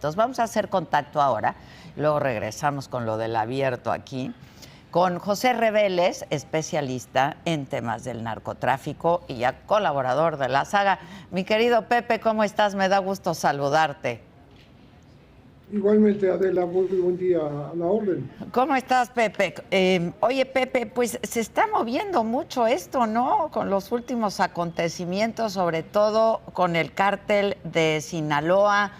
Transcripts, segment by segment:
Entonces vamos a hacer contacto ahora, luego regresamos con lo del abierto aquí, con José Reveles, especialista en temas del narcotráfico y ya colaborador de la saga. Mi querido Pepe, ¿cómo estás? Me da gusto saludarte. Igualmente, Adela, muy buen día, a la orden. ¿Cómo estás, Pepe? Oye, Pepe, pues se está moviendo mucho esto, ¿no? Con los últimos acontecimientos, sobre todo con el cártel de Sinaloa,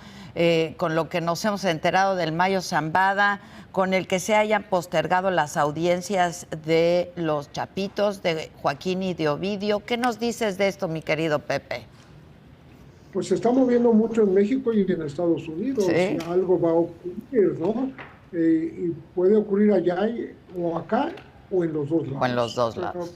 con lo que nos hemos enterado del Mayo Zambada, con el que se hayan postergado las audiencias de los Chapitos, de Joaquín y de Ovidio. ¿Qué nos dices de esto, mi querido Pepe? Pues se está moviendo mucho en México y en Estados Unidos, y Sí. algo va a ocurrir, ¿no? Y puede ocurrir allá o acá o en los dos O en los lados. dos lados.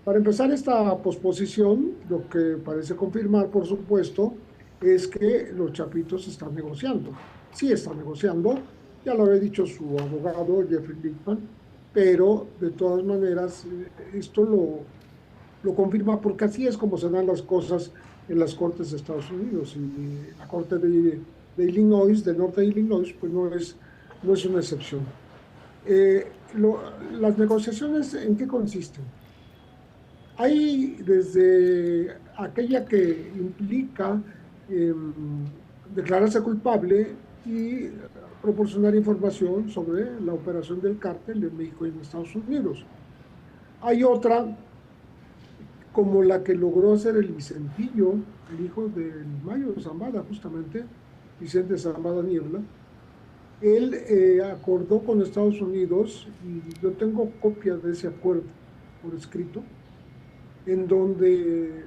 Para empezar esta posposición, lo que parece confirmar, por supuesto, es que los Chapitos están negociando. Sí están negociando, ya lo había dicho su abogado, Jeffrey Lichtman, pero de todas maneras, esto lo confirma porque así es como se dan las cosas en las cortes de Estados Unidos, y la corte de Illinois, del norte de Illinois, pues no es una excepción. Las negociaciones, ¿en qué consisten? Hay desde aquella que implica eh, declararse culpable y proporcionar información sobre la operación del cártel en México y en Estados Unidos. Hay otra como la que logró hacer el Vicentillo, el hijo del Mayo Zambada, justamente, Vicente Zambada Niebla. Él acordó con Estados Unidos, y yo tengo copia de ese acuerdo por escrito, en donde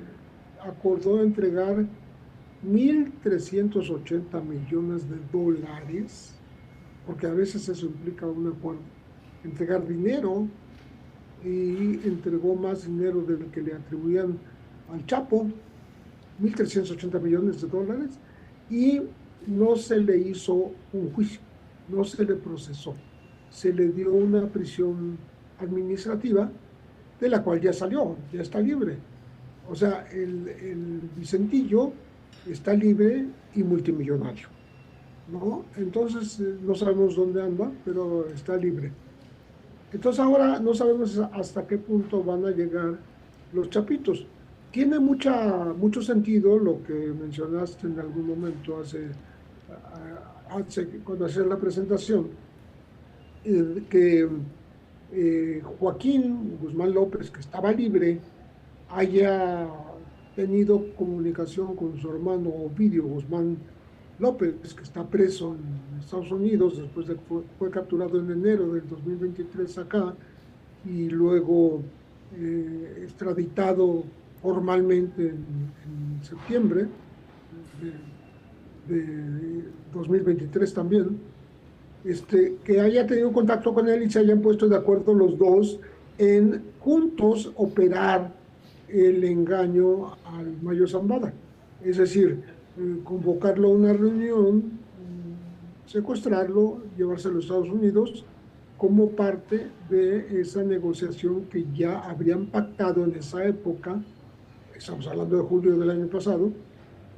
acordó entregar 1.380 millones de dólares, porque a veces eso implica un acuerdo, entregar dinero, y entregó más dinero del que le atribuían al Chapo, 1.380 millones de dólares, y no se le hizo un juicio, no se le procesó, se le dio una prisión administrativa de la cual ya salió, ya está libre. O sea, el Vicentillo está libre y multimillonario, ¿no? Entonces, no sabemos dónde anda, pero está libre. Entonces ahora no sabemos hasta qué punto van a llegar los Chapitos. Tiene mucho sentido lo que mencionaste en algún momento cuando hacías la presentación, que Joaquín Guzmán López, que estaba libre, haya tenido comunicación con su hermano Ovidio Guzmán López, que está preso en Estados Unidos después de que fue capturado en enero del 2023 acá, y luego extraditado formalmente en septiembre de 2023 también, que haya tenido contacto con él y se hayan puesto de acuerdo los dos en juntos operar el engaño al Mayo Zambada. Es decir, convocarlo a una reunión, secuestrarlo, llevárselo a Estados Unidos como parte de esa negociación que ya habrían pactado en esa época. Estamos hablando de julio del año pasado,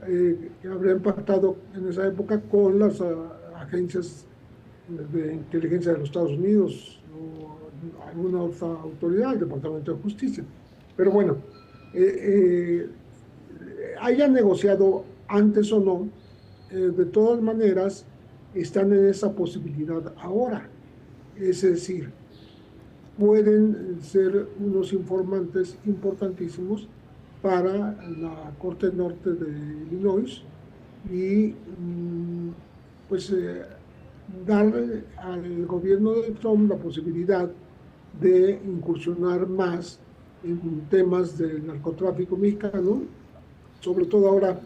que habrían pactado en esa época con las agencias de inteligencia de los Estados Unidos o alguna otra autoridad, el Departamento de Justicia. Pero bueno, hayan negociado antes o no, de todas maneras están en esa posibilidad ahora. Es decir, pueden ser unos informantes importantísimos para la Corte Norte de Illinois y pues darle al gobierno de Trump la posibilidad de incursionar más en temas del narcotráfico mexicano, sobre todo ahora,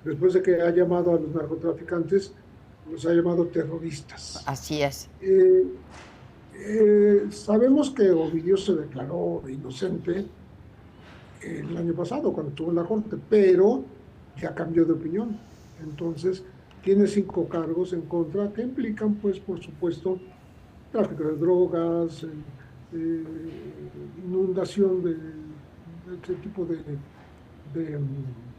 después de que ha llamado a los narcotraficantes, los ha llamado terroristas. Así es. Sabemos que Ovidio se declaró inocente el año pasado cuando estuvo en la corte, pero ya cambió de opinión. Entonces, tiene 5 cargos en contra que implican, pues, por supuesto, tráfico de drogas, inundación de este tipo de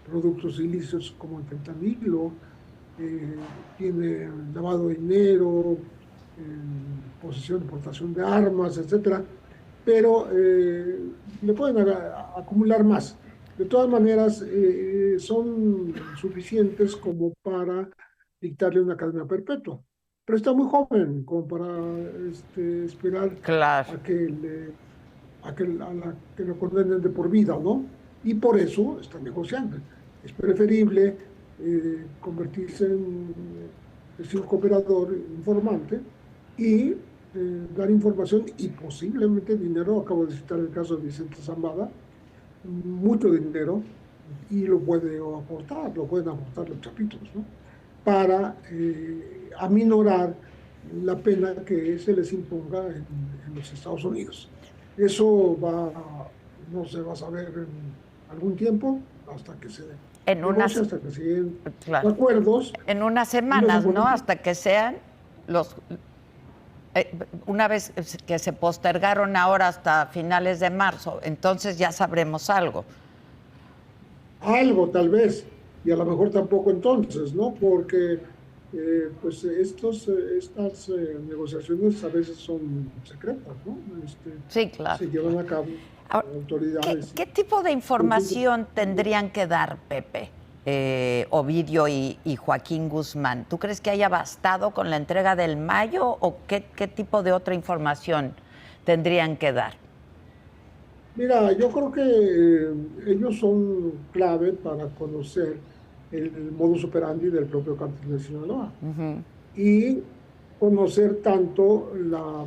productos ilícitos como el fentanilo, eh, tiene lavado de dinero, posesión, importación de armas, etcétera, pero le pueden acumular más. De todas maneras, son suficientes como para dictarle una cadena perpetua. Pero está muy joven como para esperar Claro. a que que lo condenen de por vida, ¿no? Y por eso está negociando. Es preferible convertirse en decir, un cooperador informante y dar información y posiblemente dinero. Acabo de citar el caso de Vicente Zambada, mucho dinero, y lo lo pueden aportar los chapitos, ¿no? Para aminorar la pena que se les imponga en los Estados Unidos. Eso no se va a saber en algún tiempo, hasta que se En negocie, unas, hasta que se lleguen claro, acuerdos. en unas Y los semanas, ¿no? acuerdos, Hasta que sean los, una vez que se postergaron ahora hasta finales de marzo, entonces ya sabremos algo. algo tal vez, y a lo mejor tampoco entonces, ¿no? Porque pues estas negociaciones a veces son secretas, ¿no? Sí, claro. Se llevan a cabo Ahora, por autoridades. ¿qué tipo de información tendrían que dar, Pepe, Ovidio y Joaquín Guzmán? ¿Tú crees que haya bastado con la entrega del mayo o qué tipo de otra información tendrían que dar? Mira, yo creo que ellos son clave para conocer el modus operandi del propio cártel de Sinaloa y conocer tanto la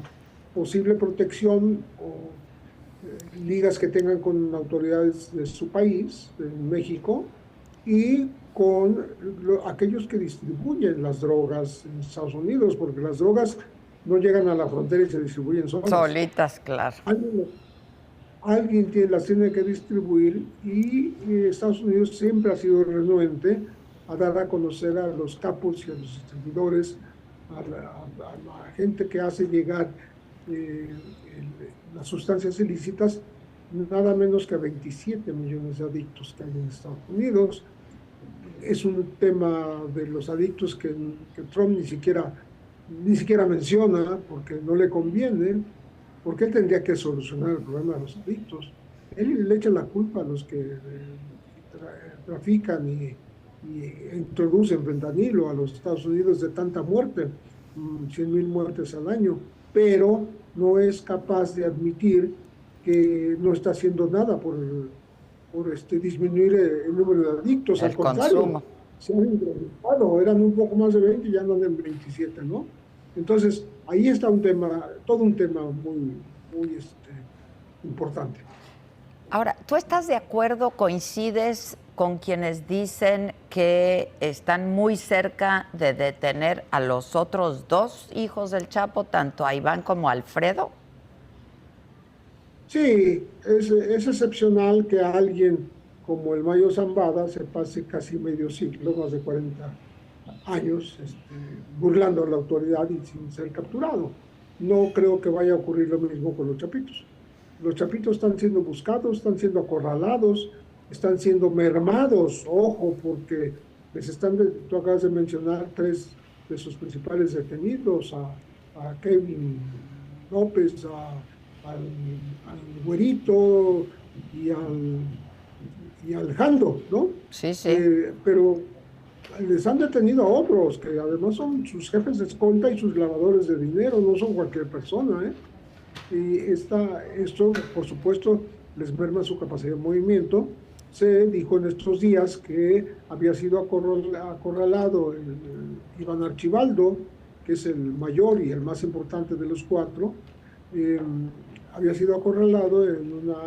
posible protección o ligas que tengan con autoridades de su país, en México, y con aquellos que distribuyen las drogas en Estados Unidos, porque las drogas no llegan a la frontera y se distribuyen solas. Solitas, claro. Alguien las tiene que distribuir y Estados Unidos siempre ha sido renuente a dar a conocer a los capos y a los distribuidores, a la gente que hace llegar las sustancias ilícitas, nada menos que a 27 millones de adictos que hay en Estados Unidos. Es un tema de los adictos que Trump ni siquiera menciona porque no le conviene, porque él tendría que solucionar el problema de los adictos. Él le echa la culpa a los que trafican y introducen fentanilo a los Estados Unidos de tanta muerte, 100,000 muertes al año, pero no es capaz de admitir que no está haciendo nada por disminuir el número de adictos. Al contrario, se han incrementado, eran un poco más de 20 y ya andan en 27, ¿no? Entonces, ahí está todo un tema muy, muy importante. Ahora, ¿tú estás de acuerdo, coincides con quienes dicen que están muy cerca de detener a los otros dos hijos del Chapo, tanto a Iván como a Alfredo? Sí, es excepcional que alguien como el Mayo Zambada se pase casi medio siglo, más de 40 años, burlando a la autoridad y sin ser capturado. No creo que vaya a ocurrir lo mismo con los chapitos. Los chapitos están siendo buscados, están siendo acorralados, están siendo mermados, ojo, porque tú acabas de mencionar 3 de sus principales detenidos, a Kevin López, al Güerito y al Jando, ¿no? Sí, sí. Pero les han detenido a otros, que además son sus jefes de escolta y sus lavadores de dinero, no son cualquier persona, ¿eh? Y esto, por supuesto, les merma su capacidad de movimiento. Se dijo en estos días que había sido acorralado Iván Archibaldo, que es el mayor y el más importante de los 4, había sido acorralado en una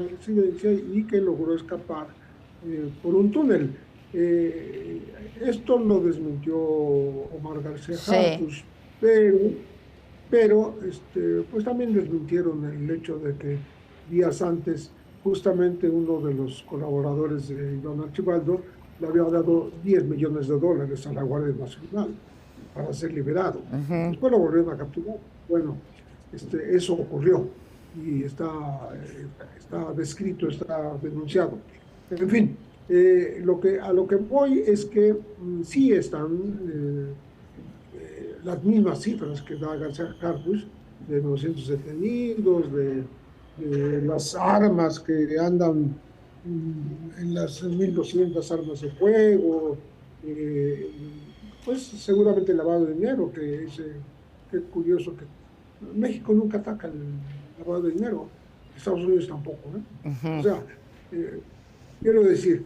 residencia y que logró escapar por un túnel. Esto lo desmintió Omar García Harfuch, pero pues también desmintieron el hecho de que días antes justamente uno de los colaboradores de Iván Archibaldo le había dado $10 millones a la Guardia Nacional para ser liberado. Después lo volvieron a capturar. Bueno, eso ocurrió y está descrito, está denunciado. En fin, A lo que voy es que sí están las mismas cifras que da García Harfuch, de 900 detenidos, de las armas que andan en las 1.200 armas de fuego, eh, pues seguramente lavado de dinero, que es qué curioso que México nunca ataca el lavado de dinero, Estados Unidos tampoco, ¿eh? O sea, eh, quiero decir,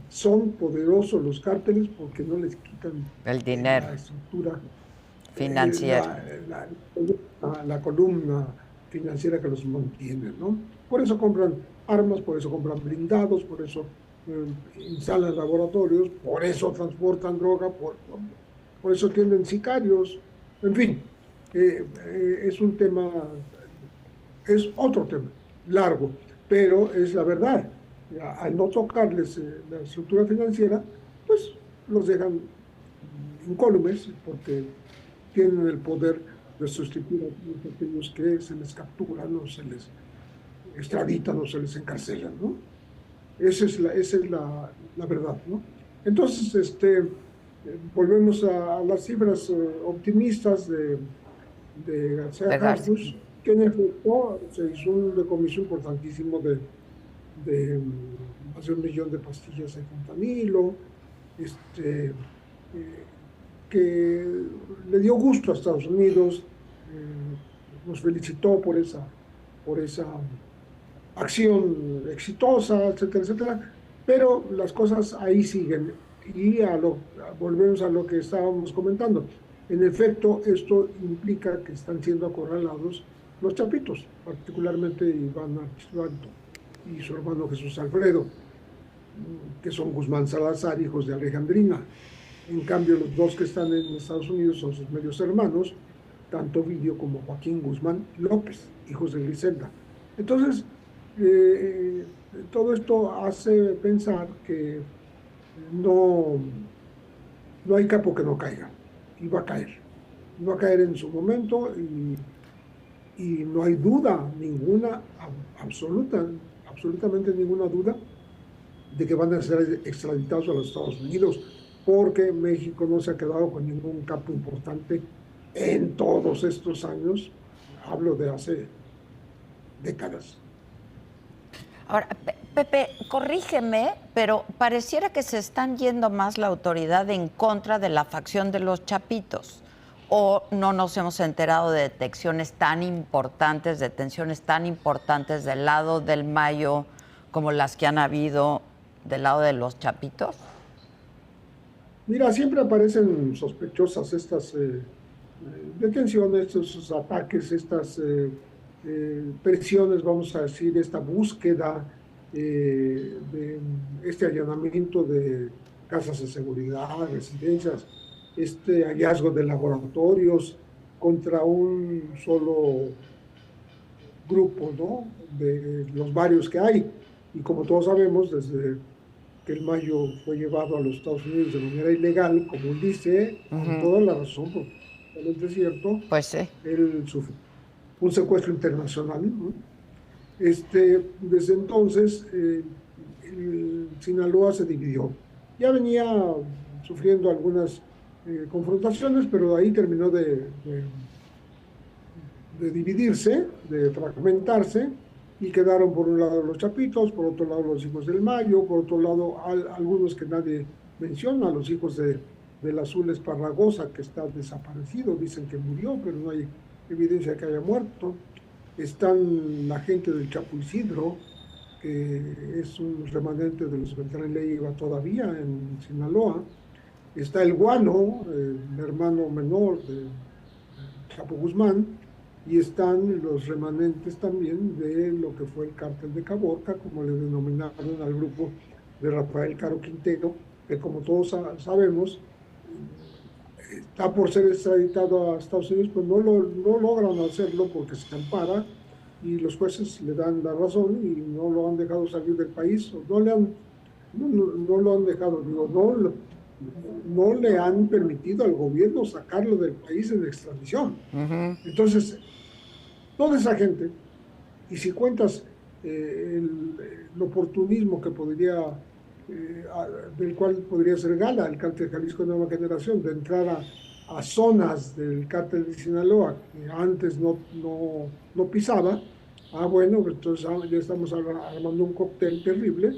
son poderosos los cárteles porque no les quitan El dinero la estructura, financiero. la columna financiera que los mantiene, ¿no? Por eso compran armas, por eso compran blindados, por eso instalan laboratorios, por eso transportan droga, por eso tienen sicarios, en fin, es un tema, es otro tema largo, pero es la verdad. Al no tocarles la estructura financiera, pues los dejan incólumes porque tienen el poder de sustituir a todos aquellos que se les capturan o se les extraditan o se les encarcelan, ¿no? Esa es la verdad, ¿no? Entonces, volvemos a las cifras optimistas de García De Garza. Harfuch, que en efecto se hizo un decomiso importantísimo de más de 1 millón de pastillas de fentanilo, eh, que le dio gusto a Estados Unidos, nos felicitó por esa acción exitosa, etcétera, etcétera, pero las cosas ahí siguen y volvemos a lo que estábamos comentando. En efecto, esto implica que están siendo acorralados los chapitos, particularmente Iván Archibaldo y su hermano Jesús Alfredo, que son Guzmán Salazar, hijos de Alejandrina. En cambio, los dos que están en Estados Unidos son sus medios hermanos, tanto Ovidio como Joaquín Guzmán López, hijos de Griselda. Entonces, eh, todo esto hace pensar que no, no hay capo que no caiga, y va a caer. Va a caer en su momento y no hay duda ninguna, absolutamente ninguna duda de que van a ser extraditados a los Estados Unidos, porque México no se ha quedado con ningún capo importante en todos estos años. Hablo de hace décadas. Ahora, Pepe, corrígeme, pero pareciera que se están yendo más la autoridad en contra de la facción de los Chapitos. ¿O no nos hemos enterado de detenciones tan importantes del lado del Mayo como las que han habido del lado de los Chapitos? Mira, siempre aparecen sospechosas estas detenciones, estos ataques, estas presiones, vamos a decir, esta búsqueda de este allanamiento de casas de seguridad, residencias, este hallazgo de laboratorios contra un solo grupo, ¿no? De los varios que hay. Y como todos sabemos, desde que el Mayo fue llevado a los Estados Unidos de manera ilegal, como él dice, con toda la razón, porque es cierto, Pues sí. él sufrió un secuestro internacional, ¿no? Desde entonces, Sinaloa se dividió. Ya venía sufriendo algunas confrontaciones, pero ahí terminó de dividirse, de fragmentarse, y quedaron por un lado los Chapitos, por otro lado los hijos del Mayo, por otro lado algunos que nadie menciona, los hijos del Azul Esparragosa, que está desaparecido, dicen que murió, pero no hay evidencia de que haya muerto. Están la gente del Chapo Isidro, que es un remanente de los Beltrán Leiva todavía en Sinaloa. Está el Guano, el hermano menor de Chapo Guzmán, y están los remanentes también de lo que fue el cártel de Caborca, como le denominaron al grupo de Rafael Caro Quintero, que como todos sabemos, está por ser extraditado a Estados Unidos, pues no logran hacerlo porque se ampara y los jueces le dan la razón y no lo han dejado salir del país, no lo han dejado, digo, no le han permitido al gobierno sacarlo del país en extradición. Entonces, toda esa gente, y si cuentas el oportunismo que podría del cual podría ser Gala, el cártel Jalisco Nueva Generación, de entrada a zonas del cártel de Sinaloa que antes no pisaba. Bueno, pues entonces ya estamos armando un cóctel terrible,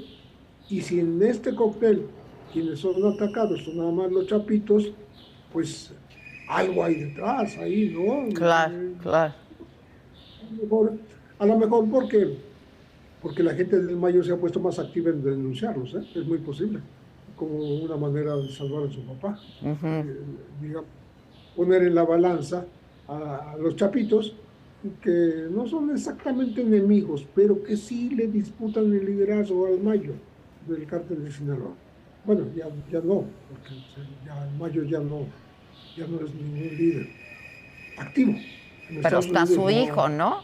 y si en este cóctel quienes son atacados son nada más los chapitos, pues algo hay detrás ahí, ¿no? Claro, claro. A lo mejor porque la gente del Mayo se ha puesto más activa en denunciarlos, ¿eh? Es muy posible, como una manera de salvar a su papá. Digamos, poner en la balanza a los chapitos, que no son exactamente enemigos, pero que sí le disputan el liderazgo al Mayo del cártel de Sinaloa. Bueno, ya no, porque ya el Mayo ya no es ningún líder activo. Pero está su hijo, ¿no?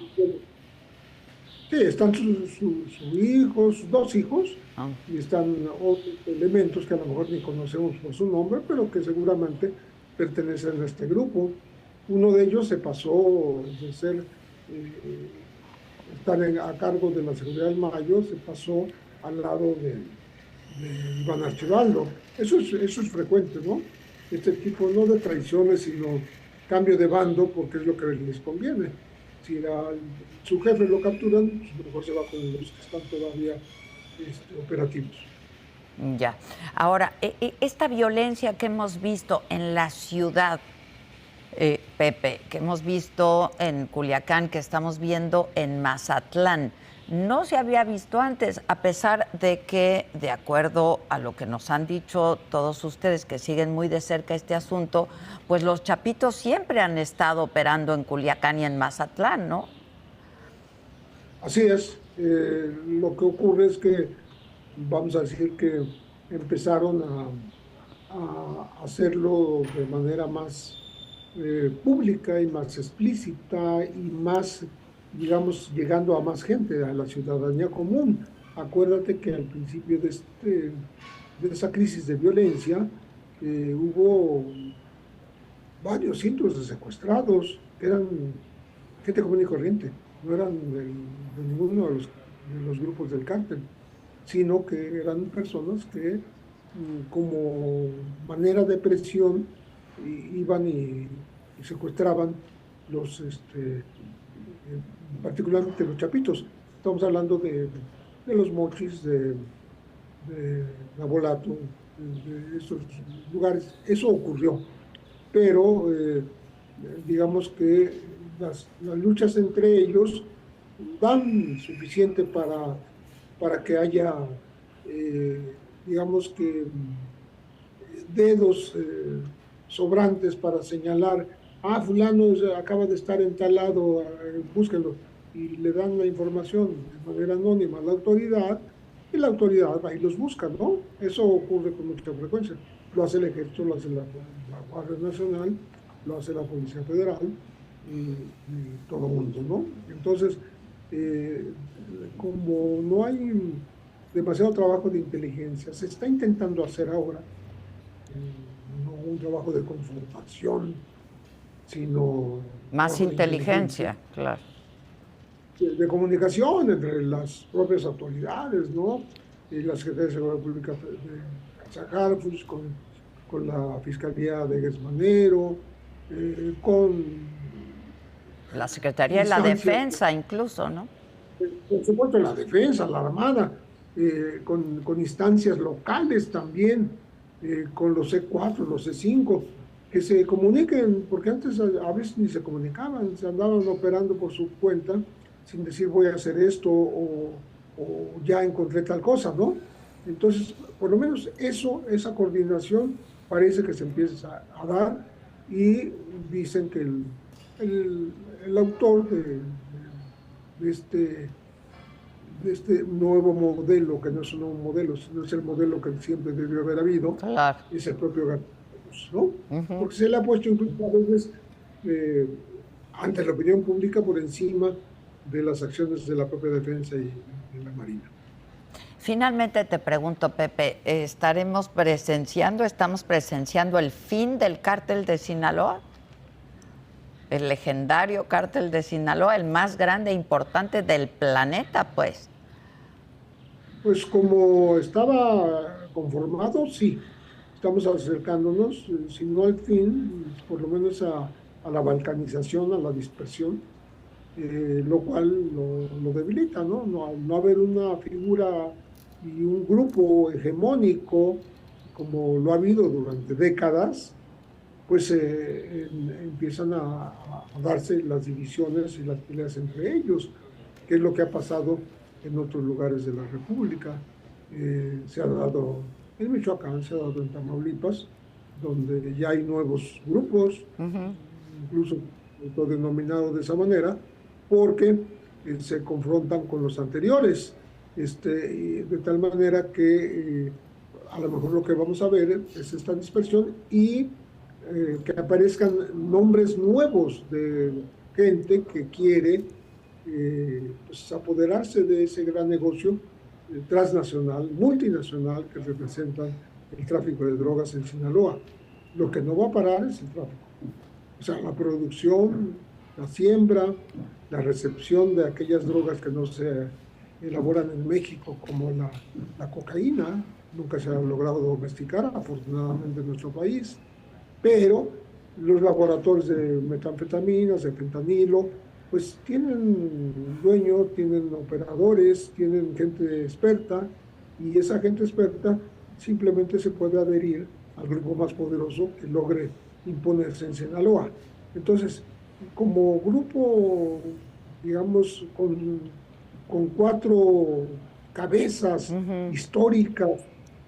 Sí, están su hijo, sus dos hijos, y están otros elementos que a lo mejor ni conocemos por su nombre, pero que seguramente pertenecen a este grupo. Uno de ellos se pasó de estar a cargo de la seguridad del Mayo, se pasó al lado de Iván Archibaldo. Eso es frecuente, ¿no? Este tipo no de traiciones, sino cambio de bando, porque es lo que les conviene. Si su jefe lo capturan, pues mejor se va con los que están todavía operativos. Ya. Ahora, esta violencia que hemos visto en la ciudad, Pepe, que hemos visto en Culiacán, que estamos viendo en Mazatlán, no se había visto antes, a pesar de que, de acuerdo a lo que nos han dicho todos ustedes que siguen muy de cerca este asunto, pues los chapitos siempre han estado operando en Culiacán y en Mazatlán, ¿no? Así es. Lo que ocurre es que, vamos a decir que empezaron a hacerlo de manera más pública y más explícita y más, digamos, llegando a más gente, a la ciudadanía común. Acuérdate que al principio de esa crisis de violencia hubo varios cientos de secuestrados, eran gente común y corriente, no eran de ninguno de los grupos del cártel, sino que eran personas que como manera de presión iban y secuestraban particularmente los chapitos. Estamos hablando de los mochis, de Nabolato, de esos lugares. Eso ocurrió, pero digamos que las luchas entre ellos dan suficiente para que haya, digamos que, dedos sobrantes para señalar, fulano acaba de estar en tal lado, búsquenlo, y le dan la información de manera anónima a la autoridad, y la autoridad va y los busca, ¿no? Eso ocurre con mucha frecuencia. Lo hace el Ejército, lo hace la Guardia Nacional, lo hace la Policía Federal, y todo el mundo, ¿no? Entonces, como no hay demasiado trabajo de inteligencia, se está intentando hacer ahora no un trabajo de confrontación, sino más inteligencia, claro. De comunicación entre las propias autoridades, ¿no? Y la Secretaría de Seguridad Pública de Cazajarfus, con la Fiscalía de Gesmanero, con la Secretaría de la Defensa incluso, ¿no? Por supuesto, la Defensa, la Armada, con instancias locales también, con los C4, los C5, que se comuniquen, porque antes a veces ni se comunicaban, se andaban operando por su cuenta, sin decir voy a hacer esto o ya encontré tal cosa, ¿no? Entonces, por lo menos esa coordinación parece que se empieza a dar, y dicen que el autor de este nuevo modelo, que no es un nuevo modelo, sino es el modelo que siempre debió haber habido, claro, es el propio García, ¿no? Porque se le ha puesto incluso a veces ante la opinión pública por encima de las acciones de la propia defensa y de la Marina. Finalmente te pregunto, Pepe, ¿estamos presenciando el fin del cártel de Sinaloa? El legendario cártel de Sinaloa, el más grande e importante del planeta, pues. Pues como estaba conformado, sí, estamos acercándonos, si no al fin, por lo menos a la balcanización, a la dispersión, lo cual lo debilita, ¿no? No, al no haber una figura y un grupo hegemónico como lo ha habido durante décadas, pues empiezan a darse las divisiones y las peleas entre ellos, que es lo que ha pasado en otros lugares de la República. Se ha dado en Michoacán, se ha dado en Tamaulipas, donde ya hay nuevos grupos, incluso autodenominados de esa manera, porque se confrontan con los anteriores, de tal manera que a lo mejor lo que vamos a ver es esta dispersión y que aparezcan nombres nuevos de gente que quiere pues, apoderarse de ese gran negocio transnacional, multinacional que representan el tráfico de drogas en Sinaloa. Lo que no va a parar es el tráfico. O sea, la producción, la siembra, la recepción de aquellas drogas que no se elaboran en México, como la cocaína, nunca se ha logrado domesticar, afortunadamente, en nuestro país, pero los laboratorios de metanfetaminas, de fentanilo, pues tienen dueño, tienen operadores, tienen gente experta, y esa gente experta simplemente se puede adherir al grupo más poderoso que logre imponerse en Sinaloa. Entonces, como grupo, digamos, con cuatro cabezas históricas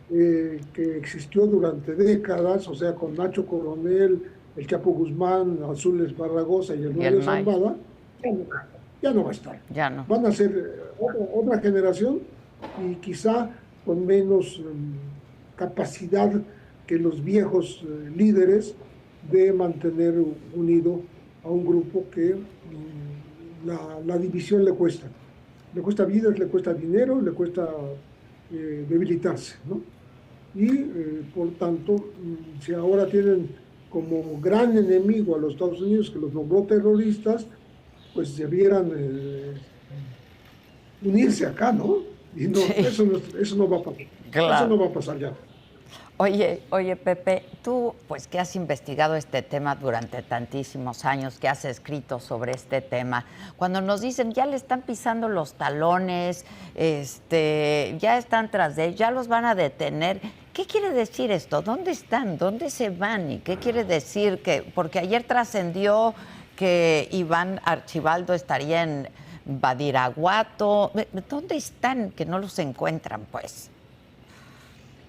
que existió durante décadas, o sea, con Nacho Coronel, el Chapo Guzmán, Azules Barragosa y el Mayo Zambada, ya no va a estar. Ya no. Van a ser otra generación y quizá con menos capacidad que los viejos líderes de mantener unido a un grupo que la división le cuesta. Le cuesta vidas, le cuesta dinero, le cuesta debilitarse, ¿no? Y por tanto, si ahora tienen como gran enemigo a los Estados Unidos, que los nombró terroristas, pues debieran unirse acá, ¿no? Y no, Sí, eso no va a pasar. Eso claro. no va a pasar ya. Oye, Pepe, tú, pues que has investigado este tema durante tantísimos años, que has escrito sobre este tema, cuando nos dicen ya le están pisando los talones, ya están tras de él, ya los van a detener, ¿qué quiere decir esto? ¿Dónde están? ¿Dónde se van? ¿Y qué quiere decir que, porque ayer trascendió que Iván Archibaldo estaría en Badiraguato, ¿dónde están? Que no los encuentran, pues.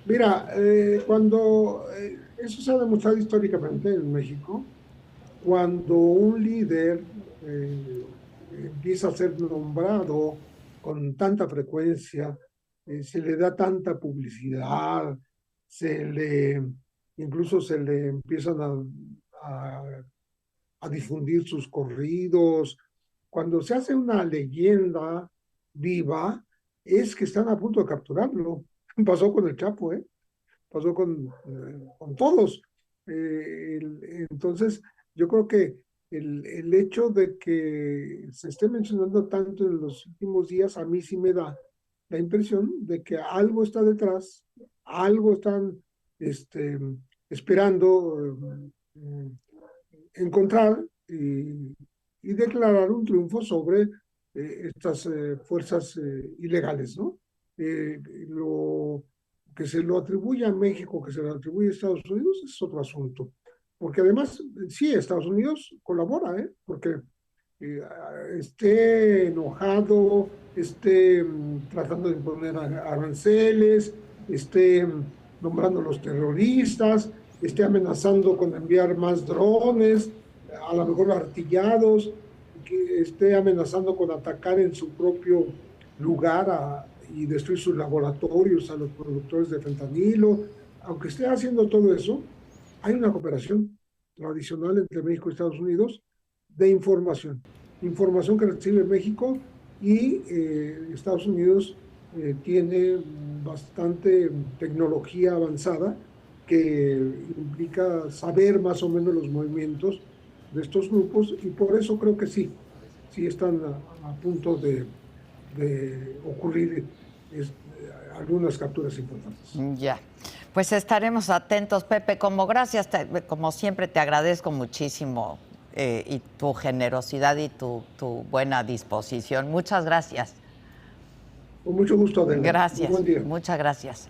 Mira, cuando eso se ha demostrado históricamente en México, cuando un líder empieza a ser nombrado con tanta frecuencia, se le da tanta publicidad, se le, incluso se le empiezan a, a difundir sus corridos. Cuando se hace una leyenda viva, es que están a punto de capturarlo. Pasó con el Chapo, ¿eh? Pasó con todos. Entonces, yo creo que el hecho de que se esté mencionando tanto en los últimos días, a mí sí me da la impresión de que algo está detrás, algo están esperando encontrar y declarar un triunfo sobre estas fuerzas ilegales, ¿no? Lo que se lo atribuye a México, que se lo atribuye a Estados Unidos, es otro asunto. Porque además, sí, Estados Unidos colabora, ¿eh? Porque esté enojado, esté tratando de imponer aranceles, esté nombrando a los terroristas, esté amenazando con enviar más drones, a lo mejor artillados, que esté amenazando con atacar en su propio lugar y destruir sus laboratorios a los productores de fentanilo. Aunque esté haciendo todo eso, hay una cooperación tradicional entre México y Estados Unidos de información que recibe México y Estados Unidos tiene bastante tecnología avanzada que implica saber más o menos los movimientos de estos grupos y por eso creo que sí están a punto de ocurrir algunas capturas importantes. Ya. Pues estaremos atentos, Pepe. Como siempre, te agradezco muchísimo y tu generosidad y tu buena disposición. Muchas gracias. Con mucho gusto, Adela. Gracias. Buen día. Muchas gracias.